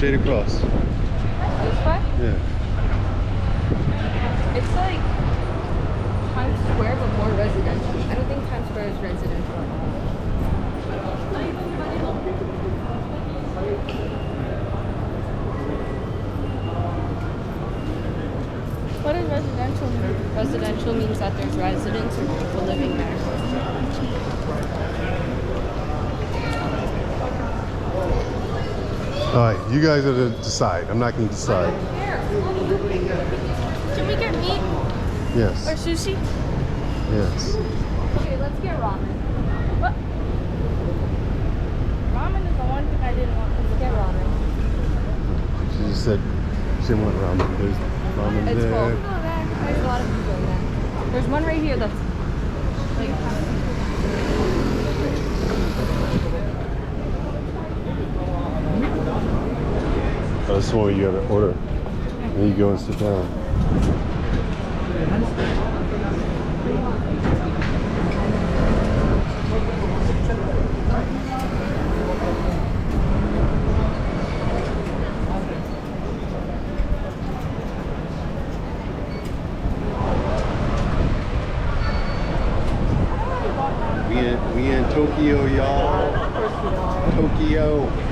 straight across. This way? Yeah. It's like Times Square, but more residential. I don't think Times Square is residential at all. What does residential mean? Residential means that there's residents or people living there. All right, you guys are to decide. I'm not going to decide. Can we get meat Yes. or sushi? Yes. Okay, let's get ramen. What? Ramen is the one thing I didn't want. Let's get ramen. She just said she didn't want ramen. There's ramen It's there. full. There's a lot of people in there. There's one right here that's like Oh, this is one where you have to order. Then you go and sit down. We in Tokyo, y'all. Tokyo.